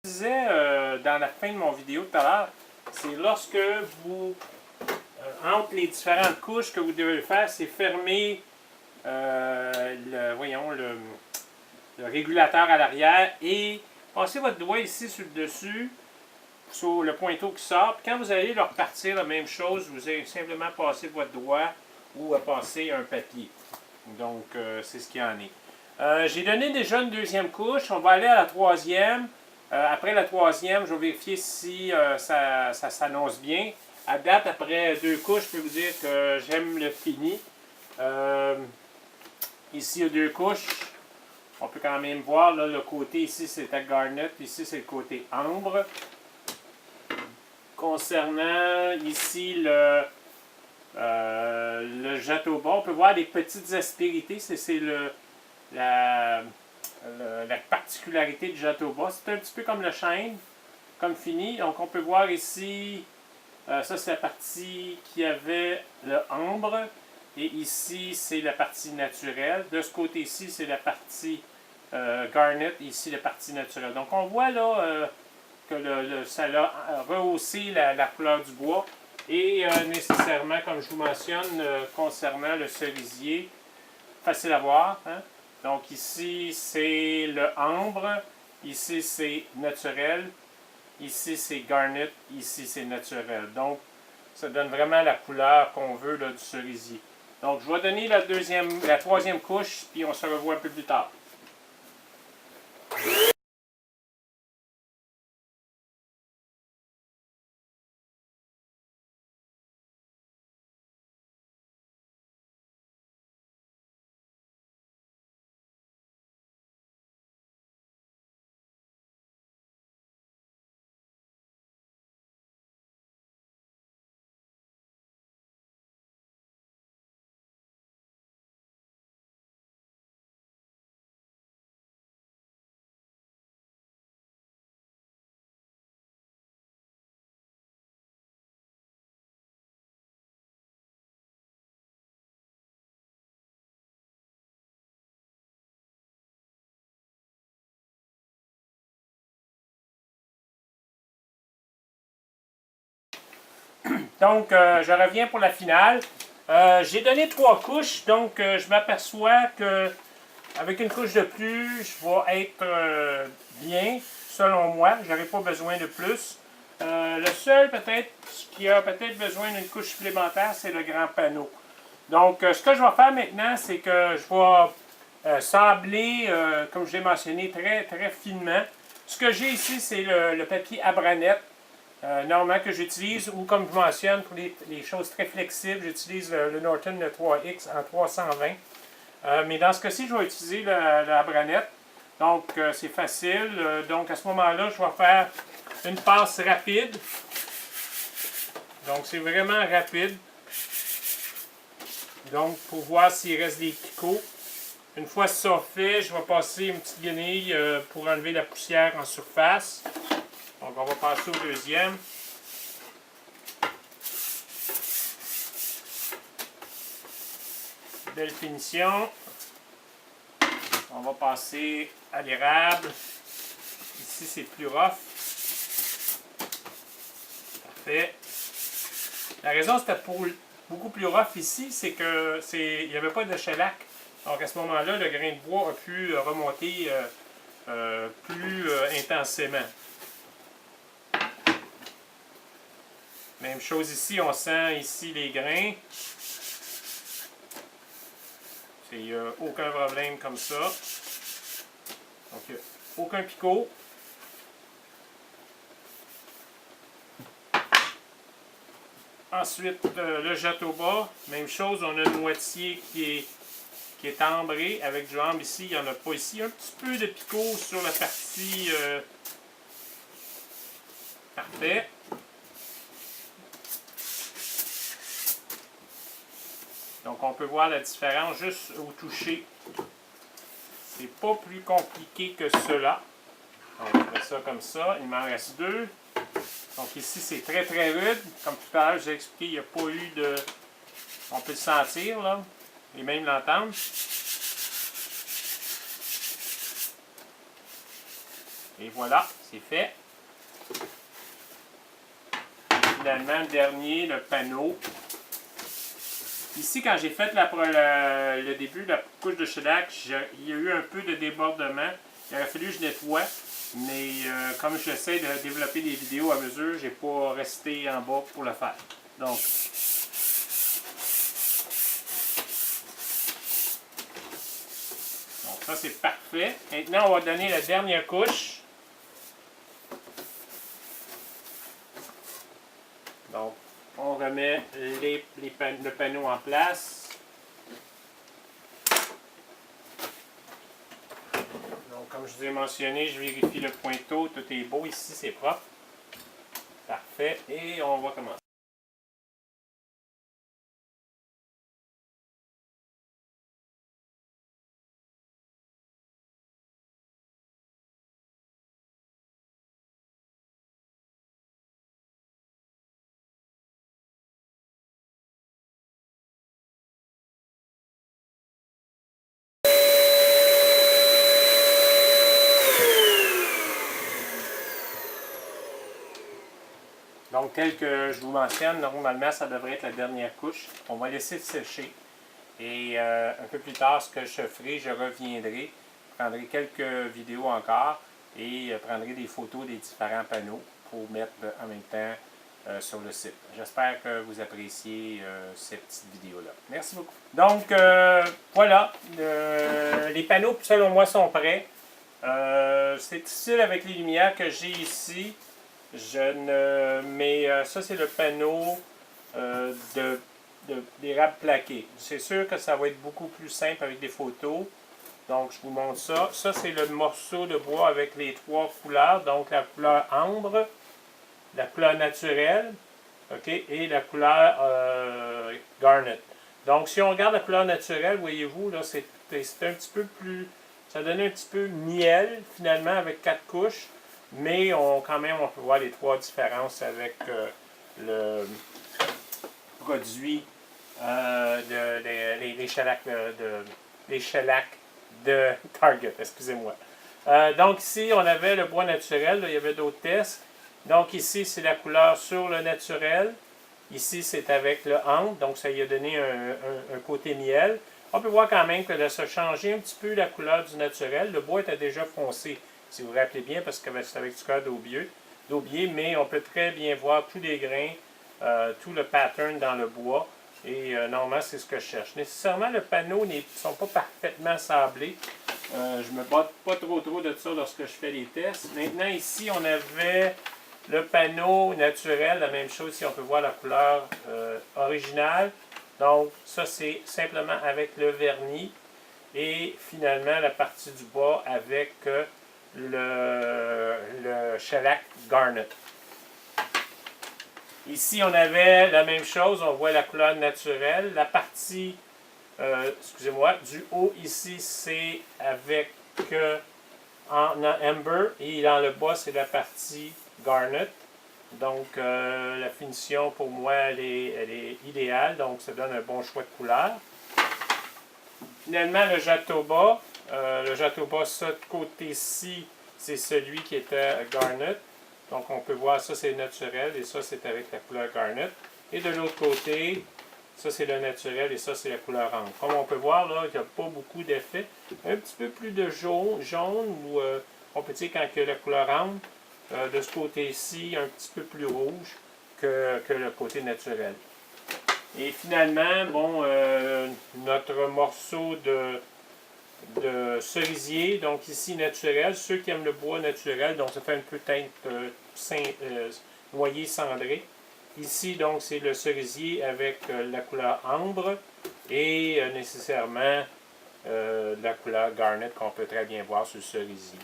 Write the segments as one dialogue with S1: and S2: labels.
S1: Je disais dans la fin de mon vidéo tout à l'heure, c'est lorsque vous, entre les différentes couches que vous devez faire, c'est fermer le régulateur à l'arrière et passer votre doigt ici sur le dessus, sur le pointeau qui sort. Puis quand vous allez le repartir, la même chose, vous allez simplement passer votre doigt ou passer un papier. Donc, c'est ce qu'il y en est. J'ai donné déjà une deuxième couche. On va aller à la troisième. Après la troisième, je vais vérifier si ça s'annonce bien. À date, après deux couches, je peux vous dire que j'aime le fini. Ici, il y a deux couches. On peut quand même voir, là, le côté ici, c'est à garnet. Ici, c'est le côté ambre. Concernant ici le Jatoba, on peut voir des petites aspérités. C'est la particularité du Jatoba. C'est un petit peu comme le chêne, comme fini. Donc, on peut voir ici, ça c'est la partie qui avait le ambre. Et ici, c'est la partie naturelle. De ce côté-ci, c'est la partie garnet. Ici, la partie naturelle. Donc, on voit là que ça a rehaussé la couleur du bois. Et nécessairement, comme je vous mentionne, concernant le cerisier, facile à voir. Hein? Donc ici, c'est le ambre. Ici, c'est naturel. Ici, c'est garnet. Ici, c'est naturel. Donc, ça donne vraiment la couleur qu'on veut là, du cerisier. Donc, je vais donner la troisième couche, puis on se revoit un peu plus tard. Donc, je reviens pour la finale. J'ai donné 3 couches, donc je m'aperçois que avec une couche de plus, je vais être bien, selon moi. Je n'aurai pas besoin de plus. Le seul peut-être qui a peut-être besoin d'une couche supplémentaire, c'est le grand panneau. Donc, ce que je vais faire maintenant, c'est que je vais sabler, comme je l'ai mentionné, très, très finement. Ce que j'ai ici, c'est le papier Abranet. Normalement que j'utilise, ou comme je mentionne, pour les choses très flexibles, j'utilise le Norton le 3X en 320. Mais dans ce cas-ci, je vais utiliser le Abranet. Donc, c'est facile. Donc, à ce moment-là, je vais faire une passe rapide. Donc, c'est vraiment rapide. Donc, pour voir s'il reste des picots. Une fois ça fait, je vais passer une petite guenille pour enlever la poussière en surface. Donc, on va passer au deuxième. Belle finition. On va passer à l'érable. Ici, c'est plus rough. Parfait. La raison, c'était pour beaucoup plus rough ici, c'est que il n'y avait pas de shellac. Donc, à ce moment-là, le grain de bois a pu remonter plus intensément. Même chose ici, on sent ici les grains. Il n'y a aucun problème comme ça. Donc, aucun picot. Ensuite, le Jatoba, même chose, on a une moitié qui est ambrée avec du ambre ici, il n'y en a pas ici. Un petit peu de picot sur la partie parfait. Donc, on peut voir la différence juste au toucher. C'est pas plus compliqué que cela. Donc, on fait ça comme ça. Il m'en reste 2. Donc, ici, c'est très, très rude. Comme tout à l'heure, je vous ai expliqué, il n'y a pas eu de... On peut le sentir, là. Et même l'entendre. Et voilà, c'est fait. finalement, le dernier, le panneau. Ici, quand j'ai fait le début de la couche de shellac, il y a eu un peu de débordement. Il aurait fallu que je nettoie, mais comme j'essaie de développer des vidéos à mesure, je n'ai pas resté en bas pour le faire. Donc ça c'est parfait. Maintenant, on va donner la dernière couche. Donc, on remet le panneau en place. Donc, comme je vous ai mentionné, je vérifie le pointeau. Tout est beau ici, c'est propre. Parfait. Et on va commencer. Donc, tel que je vous mentionne, normalement, ça devrait être la dernière couche. On va laisser sécher. Et un peu plus tard, ce que je ferai, je reviendrai, prendrai quelques vidéos encore et prendrai des photos des différents panneaux pour mettre en même temps sur le site. J'espère que vous appréciez ces petites vidéos-là. Merci beaucoup. Donc, voilà, les panneaux, selon moi, sont prêts. C'est difficile avec les lumières que j'ai ici. Mais ça, c'est le panneau d'érable plaqué. C'est sûr que ça va être beaucoup plus simple avec des photos. Donc, je vous montre ça. Ça, c'est le morceau de bois avec les 3 couleurs. Donc, la couleur ambre, la couleur naturelle, OK, et la couleur garnet. Donc, si on regarde la couleur naturelle, voyez-vous, là, c'est un petit peu plus... Ça donne un petit peu miel, finalement, avec 4 couches. Mais quand même, on peut voir les 3 différences avec le produit les shellacs de Target, excusez-moi. Donc ici, on avait le bois naturel, là, il y avait d'autres tests. Donc ici, c'est la couleur sur le naturel. Ici, c'est avec le ambre, donc ça lui a donné un côté miel. On peut voir quand même que ça a changé un petit peu la couleur du naturel. Le bois était déjà foncé, si vous vous rappelez bien, parce que c'est avec du cœur d'aubier, mais on peut très bien voir tous les grains, tout le pattern dans le bois. Et normalement, c'est ce que je cherche. Nécessairement, le panneau ne sont pas parfaitement sablés. Je ne me bats pas trop de ça lorsque je fais les tests. Maintenant, ici, on avait le panneau naturel. La même chose, si on peut voir la couleur originale. Donc, ça, c'est simplement avec le vernis. Et finalement, la partie du bas avec le shellac garnet. Ici, on avait la même chose. On voit la couleur naturelle. La partie, excusez-moi, du haut ici, c'est avec en amber. Et dans le bas, c'est la partie garnet. Donc, la finition, pour moi, elle est idéale. Donc, ça donne un bon choix de couleur. Finalement, le Jatoba. Ce côté-ci, c'est celui qui était garnet. Donc, on peut voir, ça, c'est naturel. Et ça, c'est avec la couleur garnet. Et de l'autre côté, ça, c'est le naturel. Et ça, c'est la couleur ambre. Comme on peut voir, là, il n'y a pas beaucoup d'effet. Un petit peu plus de jaune ou on peut dire quand il y a la couleur ambre. De ce côté-ci, un petit peu plus rouge que le côté naturel. Et finalement, bon, notre morceau de cerisier, donc ici naturel, ceux qui aiment le bois naturel, donc ça fait un peu teinte noyer cendré. Ici, donc, c'est le cerisier avec la couleur ambre et nécessairement la couleur garnet qu'on peut très bien voir sur le cerisier.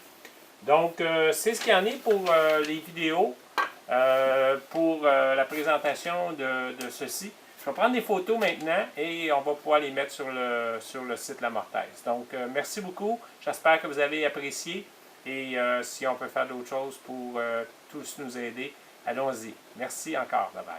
S1: Donc, c'est ce qu'il y en est pour les vidéos, pour la présentation de ceci. Je vais prendre des photos maintenant et on va pouvoir les mettre sur le site La Mortaise. Donc, merci beaucoup. J'espère que vous avez apprécié. Et si on peut faire d'autres choses pour tous nous aider, allons-y. Merci encore. Bye bye.